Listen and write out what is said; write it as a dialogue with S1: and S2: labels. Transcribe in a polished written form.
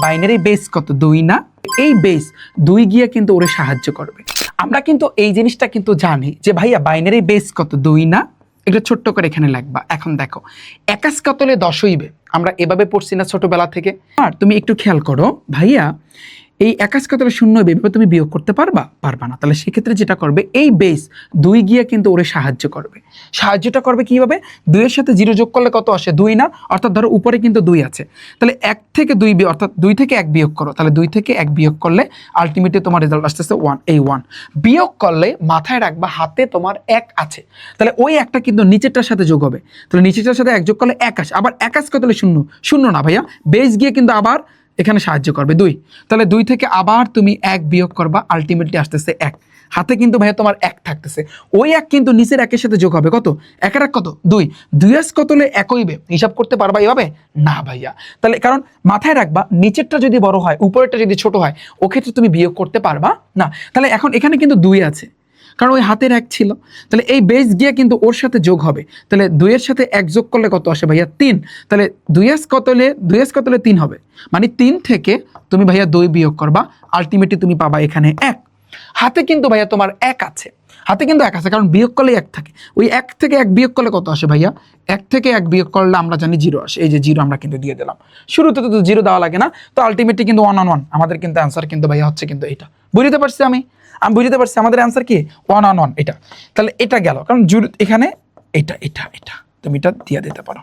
S1: Binary base কত 2 না, এই বেস 2 গিয়ে কিন্তু ওরে সাহায্য করবে। আমরা কিন্তু এই জিনিসটা কিন্তু জানি যে ভাইয়া বাইনারি বেস কত 2 না, এটা ছোট্ট করে এখানে লিখবা। এখন দেখো একাস কতলে 10 হইবে, আমরা এভাবে পড়ছি না ছোটবেলা থেকে। আর তুমি একটু খেয়াল করো ভাইয়া, এই একাস কতলে 0 হইবে, এভাবে তুমি বিয়োগ করতে পারবা না। তাহলে সেক্ষেত্রে যেটা করবে, এই বেস 2 গিয়ে কিন্তু ওরে সাহায্য করবে। সাহায্যটা করবে কিভাবে? 2 এর সাথে 0 যোগ করলে কত আসে? 2 না, অর্থাৎ ধরো উপরে কিন্তু 2 আছে, তাহলে 1 থেকে 2 অর্থাৎ 2 থেকে 1 বিয়োগ করো, তাহলে 2 থেকে 1 বিয়োগ করলে আলটিমেটলি তোমার রেজাল্ট আসতেছে 1। এই 1 বিয়োগ করলে মাথায় রাখবা হাতে তোমার 1 আছে, তাহলে ওই একটা কিন্তু নিচেরটার সাথে যোগ হবে, তাহলে নিচেরটার সাথে 1 যোগ করলে 1 আসে। আবার একাস কতলে 0 না ভাইয়া, বেস গিয়ে কিন্তু আবার এখানে সাহায্য করবে 2, তাহলে 2 থেকে আবার তুমি 1 বিয়োগ করবা, আলটিমেটলি আসতেছে 1। হাতে কিন্তু ভাইয়া তোমার 1 থাকতেছে, ওই 1 কিন্তু নিচের 1 এর সাথে যোগ হবে। কত? 1 আর 1 কত? 2। 2 এর কতলে 1 হইবে, হিসাব করতে পারবা এভাবে? না ভাইয়া। তাহলে কারণ মাথায় রাখবা নিচেরটা যদি বড় হয় উপরেরটা যদি ছোট হয়, ও ক্ষেত্রে তুমি বিয়োগ করতে পারবা না। তাহলে এখন এখানে কিন্তু 2 আছে, কারণ ওই হাতের 1 ছিল, তাহলে এই বেস গিয়ে কিন্তু ওর সাথে যোগ হবে, তাহলে 2 এর সাথে 1 যোগ করলে কত আসে ভাইয়া? 3। তাহলে 2 কতলে 3 হবে, মানে 3 থেকে তুমি ভাইয়া 2 বিয়োগ করবা, আলটিমেটলি তুমি পাবা এখানে 1। হাতে কিন্তু ভাইয়া তোমার 1 আছে, হাতে কিন্তু 1 আছে, কারণ বিয়োগ করলে 1 থাকে। ওই 1 থেকে 1 বিয়োগ করলে কত আসে ভাইয়া? 1 থেকে 1 বিয়োগ করলে আমরা জানি 0 আসে। এই যে 0 আমরা কিন্তু দিয়ে দিলাম, শুরুতে তো 0 দেওয়া লাগে না, তো আলটিমেটলি কিন্তু 1 on 1 আমাদের কিন্তু অ্যান্সার কিন্তু ভাইয়া হচ্ছে কিন্তু এটা। বুঝতে পারছি আমি বুঝতে পারছি আমাদের অ্যান্সার কি 1 on 1 এটা। তাহলে এটা গেল, কারণ এখানে এটা তুমি এটা দিয়ে দিতে পারো।